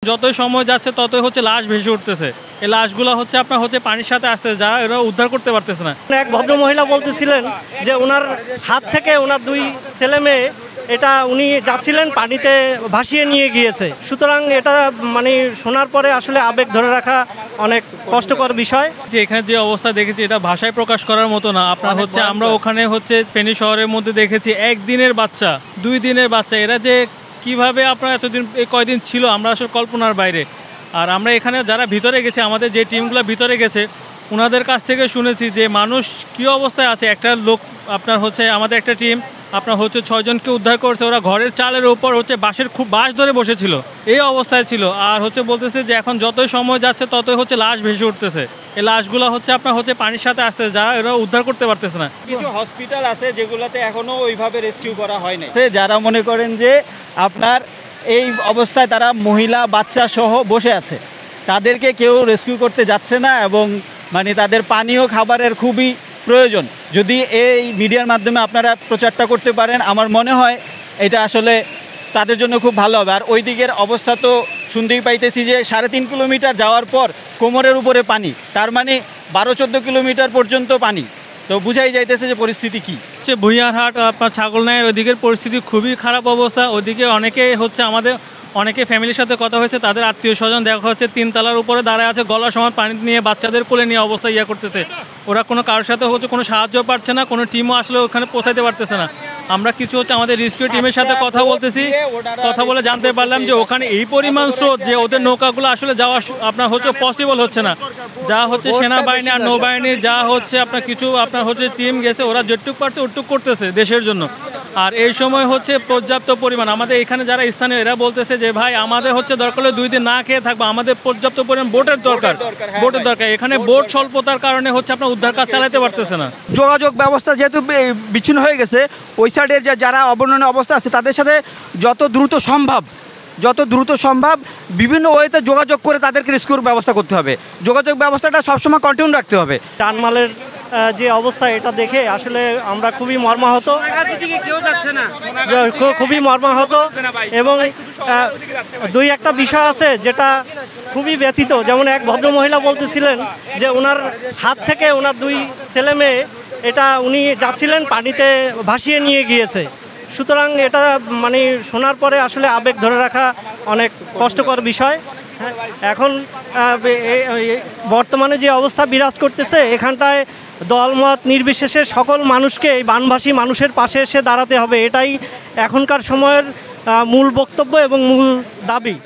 যতই সময় যাচ্ছে ততই হচ্ছে লাশ ভেসে উঠতেছে। এই লাশগুলো হচ্ছে আপনার হচ্ছে পানির সাথে আসতেছে, যা এরা উদ্ধার করতে পারতেছে না। এক ভদ্র মহিলা বলতেছিলেন যে ওনার হাত থেকে ওনার দুই ছেলে মেয়ে এটা উনি যাচ্ছিলেন পানিতে ভাসিয়ে নিয়ে গিয়েছে। সুতরাং এটা মানে শোনার পরে আসলে আবেগ ধরে রাখা অনেক কষ্টকর বিষয়। যে এখানে যে অবস্থা দেখেছি এটা ভাষায় প্রকাশ করার মতো না। আপনার হচ্ছে আমরা ওখানে হচ্ছে ফেনী শহরের মধ্যে দেখেছি 1 দিনের বাচ্চা, 2 দিনের বাচ্চা, এরা যে কিভাবে আপনার এতদিন এই কয়দিন ছিল আমরা আসলে কল্পনার বাইরে। আর আমরা এখানে যারা ভিতরে গেছে, আমাদের যে টিমগুলো ভিতরে গেছে ওনাদের কাছ থেকে শুনেছি যে মানুষ কী অবস্থায় আছে। একটা লোক আপনার হচ্ছে আমাদের একটা টিম আপনার হচ্ছে 6 জনকে উদ্ধার করছে, ওরা ঘরের চালের উপর হচ্ছে বাঁশ ধরে বসেছিল, এই অবস্থায় ছিল। আর হচ্ছে বলতেছে যে এখন যতই সময় যাচ্ছে ততই হচ্ছে লাশ ভেসে উঠতেছে। এই লাশগুলো হচ্ছে আপনার হচ্ছে পানির সাথে আসতেছে, যা এরা উদ্ধার করতে পারতেছে না। কিছু হসপিটাল আছে যেগুলোতে এখনো ওইভাবে রেস্কিউ করা হয় নাই। যারা মনে করেন যে আপনার এই অবস্থায় তারা মহিলা বাচ্চা সহ বসে আছে, তাদেরকে কেউ রেস্কিউ করতে যাচ্ছে না এবং মানে তাদের পানীয় খাবারের খুবই প্রয়োজন। যদি এই মিডিয়ার মাধ্যমে আপনারা প্রচারটা করতে পারেন, আমার মনে হয় এটা আসলে তাদের জন্য খুব ভালো হবে। আর ওই দিকের অবস্থা তো শুনতেই পাইতেছি যে 3.5 কিলোমিটার যাওয়ার পর কোমরের উপরে পানি, তার মানে 12-14 কিলোমিটার পর্যন্ত পানি। তো বুঝাই যাইতেছে যে পরিস্থিতি কী। হচ্ছে ভুইয়ারহাট আপনার ছাগলনাইয়ের ওদিকের পরিস্থিতি খুবই খারাপ অবস্থা। ওদিকে অনেকে হচ্ছে অনেকে ফ্যামিলির সাথে কথা হয়েছে, তাদের আত্মীয় স্বজন দেখা হচ্ছে 3 তলার উপরে দাঁড়ায় আছে, গলার সময় পানি নিয়ে বাচ্চাদের কোলে নিয়ে অবস্থা করতেছে। ওরা কোনো কারোর সাথে হচ্ছে কোনো সাহায্য পাচ্ছে না, কোনো টিমও আসলে ওখানে পৌঁছাতে পারতেছে না। আমরা কিছু হচ্ছে আমাদের রেস্কিউ টিমের সাথে কথা বলতেছি, কথা বলে জানতে পারলাম যে ওখানে এই পরিমাণ স্রোত যে ওদের নৌকাগুলো আসলে যাওয়া আপনার হচ্ছে পসিবল হচ্ছে না। যা হচ্ছে সেনাবাহিনী আর নৌবাহিনী যা হচ্ছে আপনার কিছু আপনার হচ্ছে টিম গেছে, ওরা যেটুক পারছে ওটুক করতেছে দেশের জন্য। আর এই সময় হচ্ছে পর্যাপ্ত পরিমাণ আমাদের এখানে যারা স্থানীয় এরা বলতেছে যে ভাই আমাদের হচ্ছে দরকার হলে 2 দিন না খেয়ে থাকবো, আমাদের পর্যাপ্ত পরিমাণ বোটের দরকার। এখানে বোট স্বল্পতার কারণে হচ্ছে আপনার উদ্ধার কাজ চালাতে পারতেছে না। যোগাযোগ ব্যবস্থা যেহেতু বিচ্ছিন্ন হয়ে গেছে, ওই সাইডের যারা অবর্ণনীয় অবস্থা আছে তাদের সাথে যত দ্রুত সম্ভব বিভিন্ন ওয়েতে যোগাযোগ করে তাদেরকে রেস্কিউর ব্যবস্থা করতে হবে। যোগাযোগ ব্যবস্থাটা সবসময় কন্টিনিউ রাখতে হবে। জানমালের যে অবস্থা এটা দেখে আসলে আমরা খুবই মর্মাহত, খুবই মর্মাহত। এবং 2-1টা বিষয় আছে যেটা খুবই ব্যথিত। যেমন এক ভদ্র মহিলা বলতেছিলেন যে ওনার হাত থেকে ওনার 2 ছেলে মেয়ে এটা উনি যাচ্ছিলেন পানিতে ভাসিয়ে নিয়ে গিয়েছে। সুতরাং এটা মানে শোনার পরে আসলে আবেগ ধরে রাখা অনেক কষ্টকর বিষয়। এখন বর্তমানে যে অবস্থা বিরাজ করতেছে, এখানটায় দলমত নির্বিশেষে সকল মানুষকে এই বানভাসী মানুষের পাশে এসে দাঁড়াতে হবে। এটাই এখনকার সময়ের মূল বক্তব্য এবং মূল দাবি।